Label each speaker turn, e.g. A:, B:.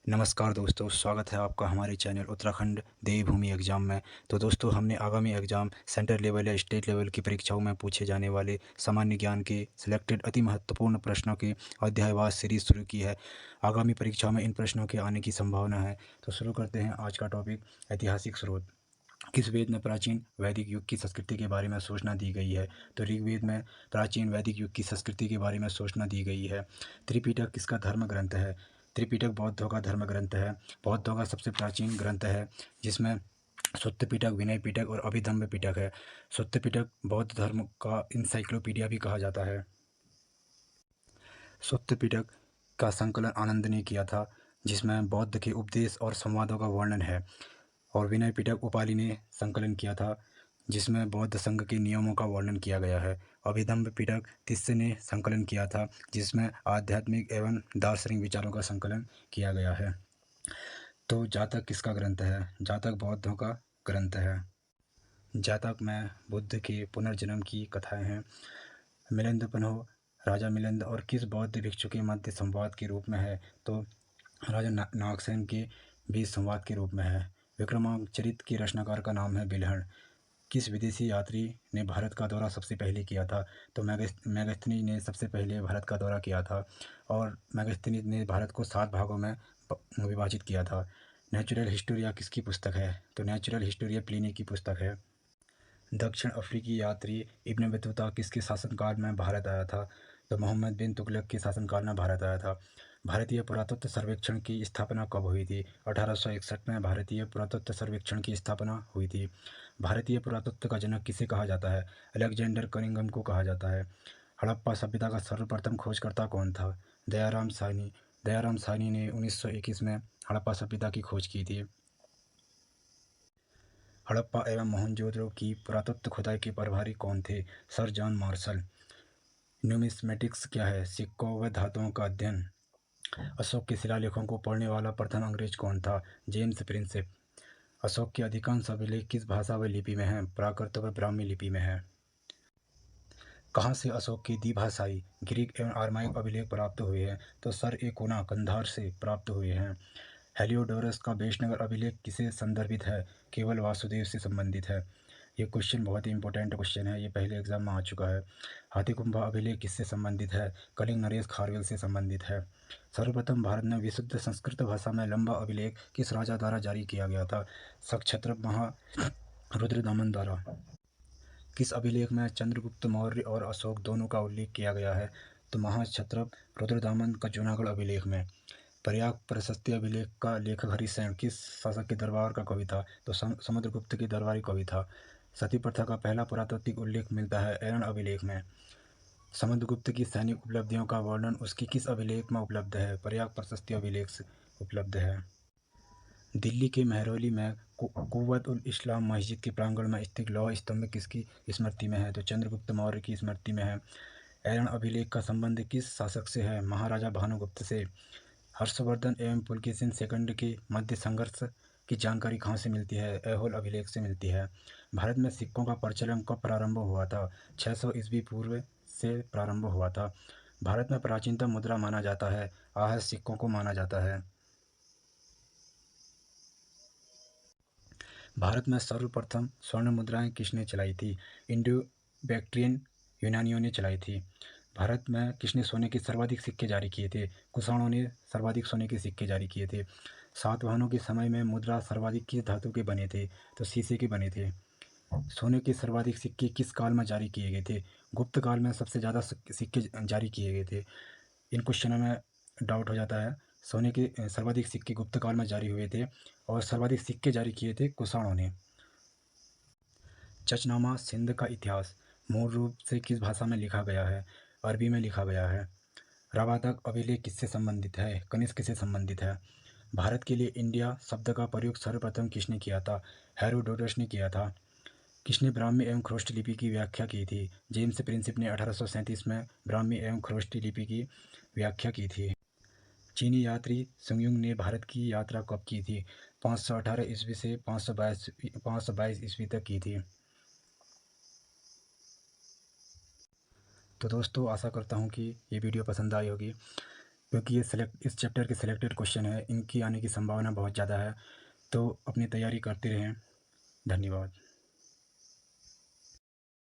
A: नमस्कार दोस्तों, स्वागत है आपका हमारे चैनल उत्तराखंड देवभूमि एग्ज़ाम में। तो दोस्तों, हमने आगामी एग्ज़ाम सेंटर लेवल या स्टेट लेवल की परीक्षाओं में पूछे जाने वाले सामान्य ज्ञान के सिलेक्टेड अति महत्वपूर्ण प्रश्नों की अध्यायवार सीरीज़ शुरू की है। आगामी परीक्षाओं में इन प्रश्नों के आने की संभावना है। तो शुरू करते हैं आज का टॉपिक, ऐतिहासिक स्रोत। किस वेद में प्राचीन वैदिक युग की संस्कृति के बारे में सूचना दी गई है? तो ऋग्वेद में प्राचीन वैदिक युग की संस्कृति के बारे में सूचना दी गई है। त्रिपिटक किसका धर्म ग्रंथ है? त्रिपिटक बौद्धों का धर्म ग्रंथ है। बौद्धों का सबसे प्राचीन ग्रंथ है, जिसमें सुत्त पिटक, विनय पिटक और अभिधम्म पिटक है। सुत्त पिटक बौद्ध धर्म का इंसाइक्लोपीडिया भी कहा जाता है। सुत्त पिटक का संकलन आनंद ने किया था, जिसमें बौद्ध के उपदेश और संवादों का वर्णन है। और विनय पिटक उपालि ने संकलन किया था, जिसमें बौद्ध संघ के नियमों का वर्णन किया गया है। अभिधम्म पिटक तिस्से ने संकलन किया था, जिसमें आध्यात्मिक एवं दार्शनिक विचारों का संकलन किया गया है। तो जातक किसका ग्रंथ है? जातक बौद्धों का ग्रंथ है। जातक में बुद्ध के पुनर्जन्म की कथाएं हैं। मिलिंद पन्हो, राजा मिलिंद और किस बौद्ध भिक्षु के मध्य संवाद के रूप में है? तो राजा नागसेन के बीच संवाद के रूप में है। विक्रमांकचरित के रचनाकार का नाम है बिल्हण। किस विदेशी यात्री ने भारत का दौरा सबसे पहले किया था? तो मेगास्थनीज ने सबसे पहले भारत का दौरा किया था, और मेगास्थनीज ने भारत को 7 भागों में विभाजित किया था। नेचुरल हिस्टोरिया किसकी पुस्तक है? तो नेचुरल हिस्टोरिया प्लिनी की पुस्तक है। दक्षिण अफ्रीकी यात्री इब्न बतूता किसके शासनकाल में भारत आया था? तो मोहम्मद बिन तुगलक के शासनकाल में भारत आया था। भारतीय पुरातत्व सर्वेक्षण की स्थापना कब हुई थी? 1861 में भारतीय पुरातत्व सर्वेक्षण की स्थापना हुई थी। भारतीय पुरातत्व का जनक किसे कहा जाता है? अलेक्जेंडर कनिंघम को कहा जाता है। हड़प्पा सभ्यता का सर्वप्रथम खोजकर्ता कौन था? दयाराम साहनी। दयाराम साहनी ने 1921 में हड़प्पा सभ्यता की खोज की थी। हड़प्पा एवं मोहनजोदड़ो की पुरातत्व खुदाई के प्रभारी कौन थे? Sir John Marshall. न्यूमिस्मेटिक्स क्या है? सिक्कों व धातुओं का अध्ययन। अशोक के शिलालेखों को पढ़ने वाला प्रथम अंग्रेज कौन था? James Prinsep. अशोक के अधिकांश अभिलेख किस भाषा व लिपि में हैं? प्राकृत व ब्राह्मी लिपि में है। कहाँ से अशोक के द्विभाषाई ग्रीक एवं आर्माइक अभिलेख प्राप्त हुए हैं? तो सर ए कोना कंधार से प्राप्त हुए हैं। हेलियोडोरस का बेशनगर अभिलेख किसे संदर्भित है? केवल वासुदेव से संबंधित है। ये क्वेश्चन बहुत ही इंपॉर्टेंट क्वेश्चन है, ये पहले एग्जाम में आ चुका है। हाथीकुंभा अभिलेख किससे संबंधित है? कलिंग नरेश खारवेल से संबंधित है। सर्वप्रथम भारत में विशुद्ध संस्कृत भाषा में लंबा अभिलेख किस राजा द्वारा जारी किया गया था? सक्षत्रप महारुद्रदमन द्वारा। किस अभिलेख में चंद्रगुप्त मौर्य और अशोक दोनों का उल्लेख किया गया है? तो महाक्षत्रप रुद्रदामन का जूनागढ़ अभिलेख में। प्रयाग प्रशस्ति अभिलेख का लेखक हरिसेन किस शासक के दरबार का कवि था? तो समुद्रगुप्त के दरबारी कवि था। सती प्रथा का पहला पुरातात्विक उल्लेख मिलता है एरन अभिलेख में। समुद्रगुप्त की सैनिक उपलब्धियों का वर्णन उसकी किस अभिलेख में उपलब्ध है? प्रयाग प्रशस्ति अभिलेख से उपलब्ध है। दिल्ली के महरौली में कुव्वत उल इस्लाम मस्जिद के प्रांगण में स्थित लौह स्तंभ किसकी स्मृति में है? तो चंद्रगुप्त मौर्य की स्मृति में है। एरन अभिलेख का संबंध किस शासक से है? महाराजा भानुगुप्त से। हर्षवर्धन एवं पुलकेशिन सेकंड के मध्य संघर्ष की जानकारी कहाँ से मिलती है? ऐहोल अभिलेख से मिलती है। भारत में सिक्कों का प्रचलन कब प्रारंभ हुआ था? 600 ईस्वी पूर्व से प्रारंभ हुआ था। भारत में प्राचीनतम मुद्रा माना जाता है? आहस सिक्कों को माना जाता है। भारत में सर्वप्रथम स्वर्ण मुद्राएं किसने चलाई थी? इंडो बैक्ट्रियन यूनानियों ने चलाई थी। भारत में किसने सोने के सर्वाधिक सिक्के जारी किए थे? कुषाणों ने सर्वाधिक सोने के सिक्के जारी किए थे। सातवाहनों के समय में मुद्रा सर्वाधिक किस धातु के बने थे? तो शीशे के बने थे। सोने के सर्वाधिक सिक्के किस काल में जारी किए गए थे? गुप्त काल में सबसे ज़्यादा सिक्के जारी किए गए थे। इन क्वेश्चनों में डाउट हो जाता है। सोने के सर्वाधिक सिक्के गुप्त काल में जारी हुए थे, और सर्वाधिक सिक्के जारी किए थे कुषाणों ने। चचनामा सिंध का इतिहास मूल रूप से किस भाषा में लिखा गया है? अरबी में लिखा गया है। रवादक अभिलेख किससे संबंधित है? कनिष्क से संबंधित है। भारत के लिए इंडिया शब्द का प्रयोग सर्वप्रथम किसने किया था? हेरोडोटस ने किया था। किसने ब्राह्मी एवं ख्रोष्ट लिपि की व्याख्या की थी? जेम्स प्रिंसिप ने 1837 में ब्राह्मी एवं ख्रोष्टी लिपि की व्याख्या की थी। चीनी यात्री सुंगयुंग ने भारत की यात्रा कब की थी? 518 ईस्वी से 522 ईस्वी तक की थी। तो दोस्तों, आशा करता हूँ कि ये वीडियो पसंद आई होगी। क्योंकि ये सेलेक्ट इस चैप्टर के सिलेक्टेड क्वेश्चन है, इनकी आने की संभावना बहुत ज़्यादा है। तो अपनी तैयारी करते रहें। धन्यवाद।